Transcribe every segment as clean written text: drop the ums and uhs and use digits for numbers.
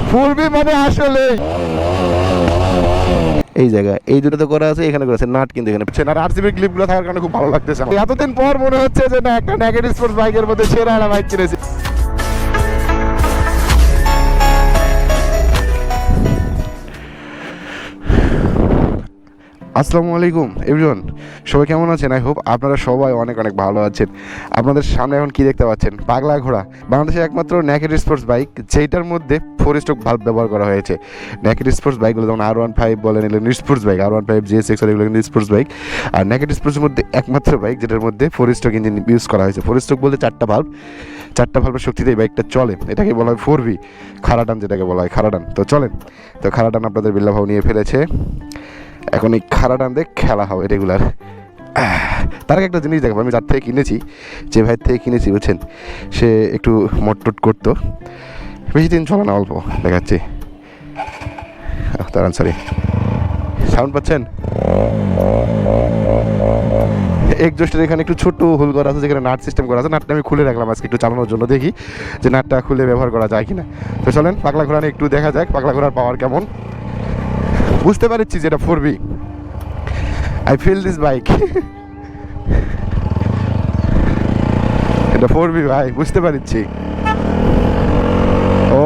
ফুলবি মানে আসলে এই জায়গা এই দুটো তো করা আছে, এখানে করা আছে নাট, কিন্তু এখানে আর আরসিবির ক্লিপগুলো থাকার কারণে খুব ভালো লাগতেছে। এতদিন পর মনে হচ্ছে যে না, একটা নেগেটিভ স্পোর্টস বাইকের মধ্যে সেরা একটা বাইক কিনেছি। আসসালামু আলাইকুম এভরিওয়ান, সবাই কেমন আছেন? আই হোপ আপনারা সবাই অনেক অনেক ভালো আছেন। আপনাদের সামনে এখন কি দেখতে পাচ্ছেন? পাগলা ঘোড়া, বাংলাদেশের একমাত্র নেকেড স্পোর্টস বাইক যেটার মধ্যে 4 স্ট্রোক ভালভ ব্যবহার করা হয়েছে। নেকেড স্পোর্টস বাইকগুলো যেমন R15 বলেন, এগুলো স্পোর্টস বাইক, R15 GSX এগুলো কিন্তু স্পোর্টস বাইক। আর নেকেড স্পোর্টসের মধ্যে একমাত্র বাইক যেটার মধ্যে 4 স্ট্রোক ইঞ্জিন ইউজ করা হয়েছে। 4 স্ট্রোক বলতে চারটা ভালভের শক্তিতে এই বাইকটা চলে। এটাকে বলা হয় 4V, খারাটান যেটাকে বলা হয় খারাটান। তো চলেন, তো খারাটান আপনাদের বিল্লা ভাও নিয়ে ফেলেছে। এখন এই খারাটান দিয়ে খেলা হবে রেগুলার। তার আগে একটা জিনিস দেখাবো, আমি যার থেকে কিনেছি, যে ভাইয়ের থেকে কিনেছি বুঝছেন, সে একটু মটটট করতো, বেশি দিন চলে না, অল্প দেখাচ্ছি। দাঁড়ান, সরি, সাউন্ড পাচ্ছেন? এক্সজস্টের এখানে একটু ছোট্ট হোল করা আছে, যেখানে নাট সিস্টেম করা আছে। নাটটা আমি খুলে রাখলাম আজকে একটু চালানোর জন্য, দেখি যে নাটটা খুলে ব্যবহার করা যায় কিনা। তো চলেন পাগলা ঘোড়া নিয়ে একটু দেখা যাক পাগলা ঘোড়ার পাওয়ার কেমন। বুঝতে পারছি যে এটা 4V, I feel this bike. এটা 4V ভাই, বুঝতে পারছি।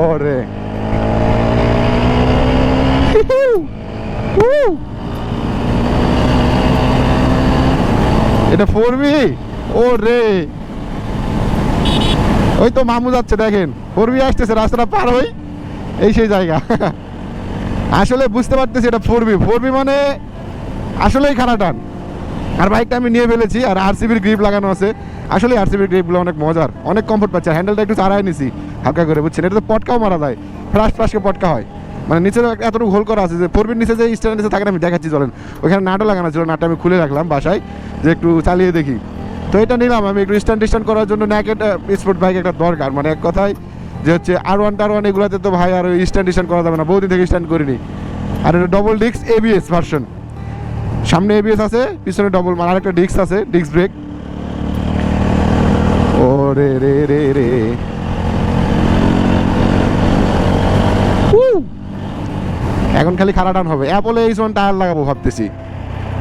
ওরে এটা 4V। ওরে ওই তো মামু যাচ্ছে, দেখেন 4V আসতেছে, রাস্তাটা পার হই, এই সেই জায়গা। আসলে বুঝতে পারতেছি এটা 4V মানে আসলেই খারাটান। আর বাইকটা আমি নিয়ে ফেলেছি, আর আরসিবির গ্রিপ লাগানো আছে। আসলে আরসিবির গ্রিপগুলো অনেক মজার, অনেক কমফোর্ট পাচ্ছে। হ্যান্ডেলটা একটু চাড়াই নিছি হালকা করে, বুঝছেন? এটা তো পটকাও মারা যায়, ফ্লাশকে পটকা হয়, মানে নিচে এতটুকু হোল করা আছে। যে 4Vর নিচে যে স্ট্যান্ড নিচে থাকে, আমি দেখাচ্ছি চলেন। ওইখানে নাটও লাগানো ছিল, নাটটা আমি খুলে রাখলাম বাসায়, যে একটু চালিয়ে দেখি। তো এটা নিলাম আমি একটু স্ট্যান্ড করার জন্য। নেকেড স্পোর্ট বাইক একটা দরকার, মানে এক কথায় যে হচ্ছে R1 এগুলোতে তো ভাই আর ওই স্ট্যান্ড করা যাবে না, বহুদিন থেকে স্ট্যান্ড করিনি। আর এটা ডবল ডিস্ক ABS ভার্সন, সামনে ABS আছে, পিছনে ডবল, মানে আরেকটা ডিস্ক আছে, ডিস্ক ব্রেক। ও রে রে রে রে, এখন খালি খারাটান হবে। অ্যাপলে H1 টায়ার লাগাবো ভাবতেছি,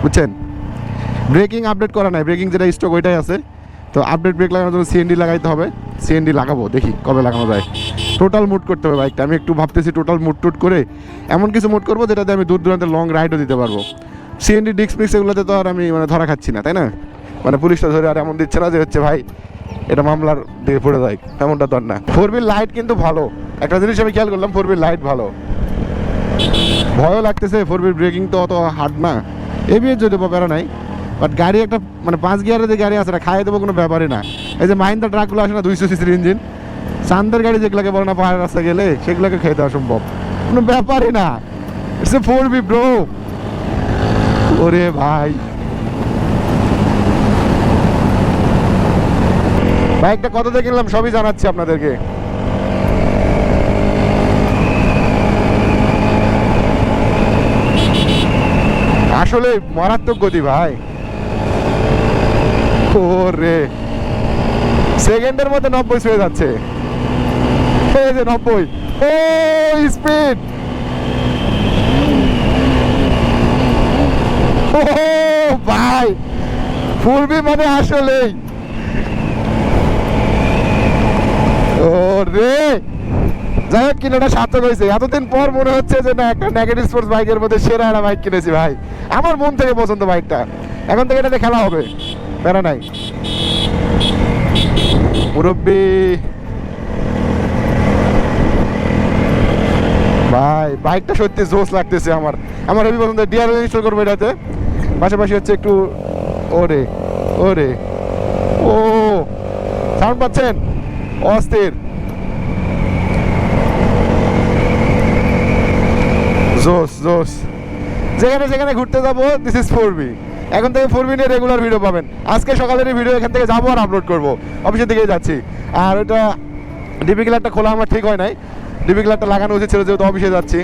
বুঝছেন? ব্রেকিং আপডেট করা নাই, ব্রেকিং যেটা স্টক ওইটাই আছে। তো আপডেট ব্রেক লাগানোর জন্য CND লাগাইতে হবে। CND লাগাবো, দেখি কবে লাগানো যায়। টোটাল মুড করতে হবে বাইকটা, আমি একটু ভাবতেছি টোটাল মুড করে এমন কিছু মুড করবো যেটাতে আমি দূর দূরান্তে লং রাইডও দিতে পারবো। CND ডিস্ক মিক্স এগুলোতে তো আর আমি মানে ধরা খাচ্ছি না, তাই না? মানে পুলিশটা ধরে আর এমন দিচ্ছে না যে হচ্ছে ভাই এটা মামলার দিকে পড়ে যায়, তেমনটা তো আর না। 4V লাইট কিন্তু ভালো, একটা জিনিস আমি খেয়াল করলাম, 4V লাইট ভালো। ভয়ও লাগতেছে, 4V ব্রেকিং তো অত হার্ড না। ABS যদি ব্যাপার নাই, বাট গাড়ি একটা মানে 5 গিয়ারের যে গাড়ি আছে না, খাইয়ে দেবো কোনো ব্যাপারই না। এই যে মাহিন্দ্রা ট্রাকগুলো আসে না 200 সিসির ইঞ্জিন, চান্দের গাড়ি যেগুলোকে বলে না পাহাড়ের রাস্তা গেলে, সেগুলোকে খেয়ে দেওয়া সম্ভব, কোনো ব্যাপারই না। It's a 4V bro. ওরে ভাই, বাইকটা কত দিয়ে কিনলাম সবই জানাচ্ছি আপনাদেরকে। আসলে মারাত্মক গতি ভাই। ওরে সেকেন্ডের মধ্যে 90 ছুঁয়ে যাচ্ছে, এই যে 90। ও স্পিড, ও ভাই 4V মানে আসলেই। ওরে যাই হোক, কিনাটা সার্থক হয়েছে। এতদিন পর মনে হচ্ছে যে না, একটা নেগেটিভ স্পোর্টস বাইকের মধ্যে সেরা একটা বাইক কিনেছি ভাই। আমার মন থেকে পছন্দ বাইকটা, এখন থেকে এটাতে খেলা হবে, বেড়া নাই। মুরব্বি ভাই, বাইকটা সত্যি জোস লাগতেছে আমার, আমার হেবি পছন্দ। DRL ইনস্টল করবো এটাতে, পাশাপাশি হচ্ছে একটু। ওরে ওরে ও, সাউন্ড পাচ্ছেন? অস্থির, জোস জোস। যেখানে ঘুরতে যাবো, দিস ইজ 4V। এখন থেকে 4V নিয়ে রেগুলার ভিডিও পাবেন। আজকে সকালের ভিডিও এখান থেকে যাবো আর আপলোড করবো, অফিসের দিকে যাচ্ছি। আর ওটা ডিপি ক্লারটা খোলা আমার ঠিক হয় নাই, ডিপি ক্লারটা লাগানো উচিত ছিল, যেহেতু অফিসে যাচ্ছি।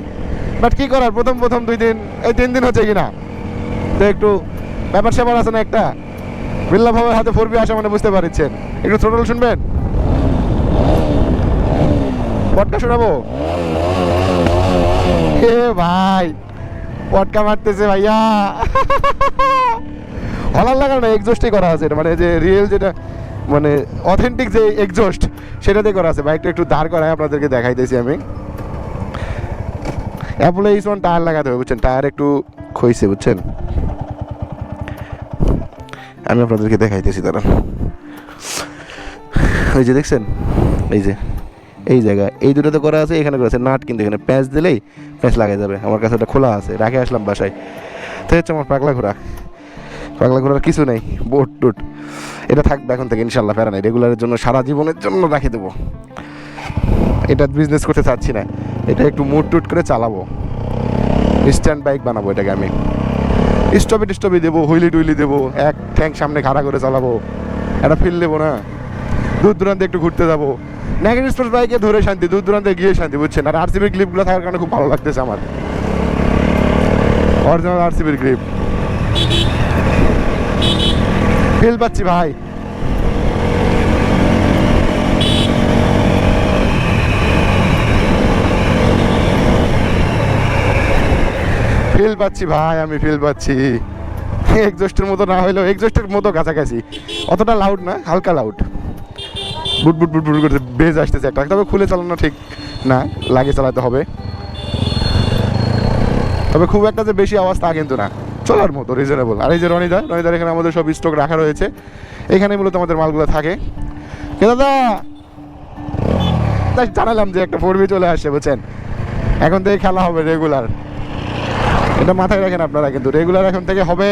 বাট কী করার, প্রথম 2 দিন, এই 3 দিন হচ্ছে কিনা, তো একটু ব্যাপার স্যাপার আছে না একটা। বিল্লা ভাবের হাতে 4V আসা মানে বুঝতে পারছেন। একটু থ্রোটল শুনবেন, পডকাস্ট শোনাবো। এ ভাই পটকা মারতেছে ভাইয়া। হলার লাগানো এক্সজস্টই করা আছে, মানে যে রিয়েল যেটা মানে অথেন্টিক যে এক্সজস্ট সেটাতে করা আছে। বাইকটা একটু দাঁড় করায় আপনাদেরকে দেখাইতেছি আমি। অ্যাপোলো H1 টায়ার লাগাতে হবে বুঝছেন, টায়ার একটু ক্ষয়ছে বুঝছেন। আমি আপনাদেরকে দেখাইতেছি দাঁড়ান। ওই যে দেখছেন, এই জায়গায় এই দুটোতে করা আছে, এখানে করা আছে নাট, কিন্তু এখানে প্যাঁচ দিলেই প্যাঁচ লাগাই যাবে। আমার কাছে ওটা খোলা আছে, রাখে আসলাম বাসায়। তো হচ্ছে আমার পাগলা ঘোরার কিছু নেই, বোট টুট এটা থাকবে এখন থেকে ইনশাল্লাহ, প্যারা নাই। রেগুলারের জন্য সারা জীবনের জন্য রাখে দেবো। এটা বিজনেস করতে চাচ্ছি না, এটা একটু মুড টুট করে চালাবো, স্ট্যান্ড বাইক বানাবো এটাকে আমি। স্টপি দেবো, হুইলি টুইলি দেবো, এক ট্যাঙ্ক সামনে খাড়া করে চালাবো, একটা ফিল দেবো না, দূর দূরান্তে একটু ঘুরতে যাবো। নেগেটিভ স্পোর্টস বাইকে ধরে শান্তি, দূর দূরান্তে গিয়ে শান্তি বুঝছেন। আর আরসিবির ক্লিপগুলো থাকার কারণে খুব ভালো লাগতেছে আমার, অরিজিনাল আরসিবির ক্লিপ ফিল পাচ্ছি ভাই। ফিল পাচ্ছি ভাই, আমি ফিল পাচ্ছি। এক্সজস্টের মতো না হলেও এক্সজস্টের মতো কাছাকাছি, অতটা লাউড না, হালকা লাউড, বুট বুট বুট বুট করে বেজ আসতেছে একটা। তবে খুলে চালানো ঠিক না, লাগে চালাতে হবে। তবে খুব একটা যে বেশি আওয়াজ তা কিন্তু না, চলার মতো রিজনেবল। আর এই যে রনিদার এখানে আমাদের সব স্টক রাখা রয়েছে, এখানে মূলত আমাদের মালগুলো থাকে। কে দাদা জানালাম যে একটা 4V চলে আসছে বুঝছেন, এখন থেকে খেলা হবে রেগুলার। এটা মাথায় রাখেন আপনারা, কিন্তু রেগুলার এখন থেকে হবে।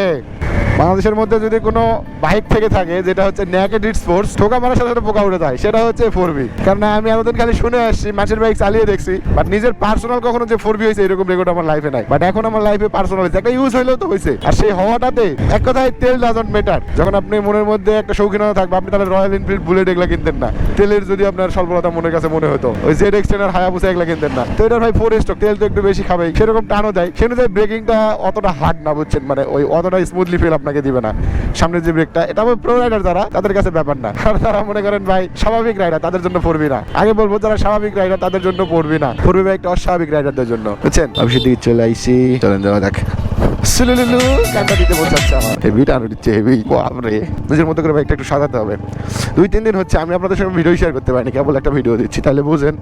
বাংলাদেশের মধ্যে যদি কোনো বাইক থেকে থাকে যেটা হচ্ছে নেকেড স্পোর্টস, ঠোকা মারার সাথে সাথে পোকা উঠে যায়, সেটা হচ্ছে 4V। কারণ আমি এতদিন খালি শুনে আসছি, মানুষের বাইক চালিয়ে দেখছি, বাট নিজের পার্সোনাল কখনো যে 4V হয়েছে এরকম রেকর্ড আমার লাইফে নাই। বাট এখন আমার লাইফে পার্সোনাল হয়েছে, একটা ইউজ হইলেও তো হয়েছে। আর সেই হওয়াটাতে এক কথায় তেল ডাজন্ট ম্যাটার। যখন আপনি মনের মধ্যে একটা শৌখিনতা থাকবে, আপনি তাহলে রয়্যাল এনফিল্ড বুলেট এগুলা কিনতেন না। তেলের যদি আপনার স্বল্পতা মনের কাছে মনে হতো, ওই ZX-10 আর হায়াবুসা এগুলা কিনতেন না। তো এটার ভাই 4 স্ট্রোক, তেল তো একটু বেশি খাবেই, সেরকম টানও দেয়। সে অনুযায়ী ব্রেকিংটা অতটা হার্ড না বুঝছেন, মানে ওই অতটা স্মুথলি ফিল আপনাকে দিবে না সামনের যে ব্রেকটা। এটা প্রো রাইডার যারা, তাদের কাছে ব্যাপার না। কারণ তারা মনে করেন ভাই স্বাভাবিক রাইডার, তাদের জন্য 4V না। আগে বলবো যারা স্বাভাবিক রাইডার তাদের জন্য 4V না, 4V বাইকটা অস্বাভাবিক রাইডারদের জন্য বুঝছেন। অবশ্যই দিকে চলে আইসি, চলেন যাওয়া যাক। সুলুলুলু কান্না দিতে বলছে আমার, হেভি টানো দিচ্ছে, হেভি বাপরে। নিজের মতো করে বাইকটা একটু সাজাতে হবে। 2-3 দিন হচ্ছে আমি আপনাদের সঙ্গে ভিডিও শেয়ার করতে পারিনি, কেবল একটা ভিডিও দিচ্ছি, তাহলে বুঝেন।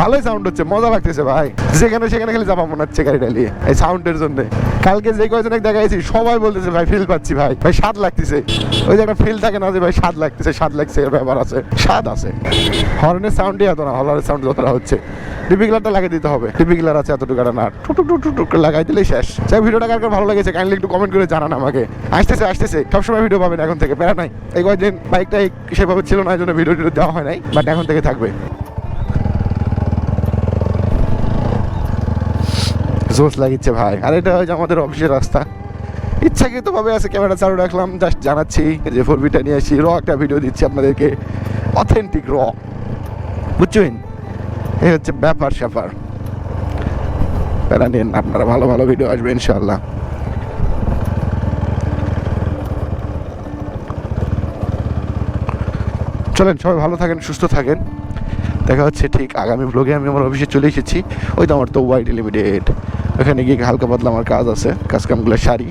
ভালোই সাউন্ড হচ্ছে, মজা লাগতেছে ভাই। যেখানে সেখানে খালি যাবা মনে হচ্ছে গাড়িটা নিয়ে এই সাউন্ডের জন্য। কালকে যে কয়জন দেখাইছি সবাই বলতেছে ভাই ফিল পাচ্ছি, ভাই ভাই স্বাদ লাগতেছে। ওই যে একটা ফিল থাকে না যে ভাই স্বাদ লাগতেছে, স্বাদ লাগছে, এর ব্যাপার আছে, স্বাদ আছে। হর্নের সাউন্ডই এত না, হলারের সাউন্ড যতটা হচ্ছে। টিপিক্লারটা লাগিয়ে দিতে হবে, টিপিক্লার আছে এতটুকু না, টুক টুক টুক লাগাই দিলেই শেষ। যাই ভিডিওটা কার ভালো লেগেছে কাইন্ডলি একটু কমেন্ট করে জানান আমাকে। আসতেছে সবসময় ভিডিও পাবেন এখন থেকে, প্যারা নাই। এই কয়েকদিন বাইকটা সেভাবে ছিল না, এই জন্য ভিডিও দেওয়া হয় নাই, বাট এখন থেকে থাকবে। জোস লাগিচ্ছে ভাই। আর এটা হচ্ছে আমাদের অফিসের রাস্তা, ইচ্ছাকৃত ভাবে আছে ক্যামেরা চালু রাখলাম, জাস্ট জানাচ্ছি যে 4Vটা নিয়ে আসি, র একটা ভিডিও দিচ্ছি আপনাদেরকে, অথেন্টিক র, বুঝছেন। এই হচ্ছে ব্যাপার স্যাপার, প্যারা নিন, আপনারা ভালো ভালো ভিডিও আসবে ইনশাআল্লাহ। চলেন সবাই ভালো থাকেন, সুস্থ থাকেন, দেখা হচ্ছে ঠিক আগামী ব্লগে। আমি আমার অফিসে চলে এসেছি, ওই তো আমার তো ওয়াইড লিমিটেড, ওখানে গিয়ে হালকা পাতলা আমার কাজ আছে, কাজকামগুলো সারি।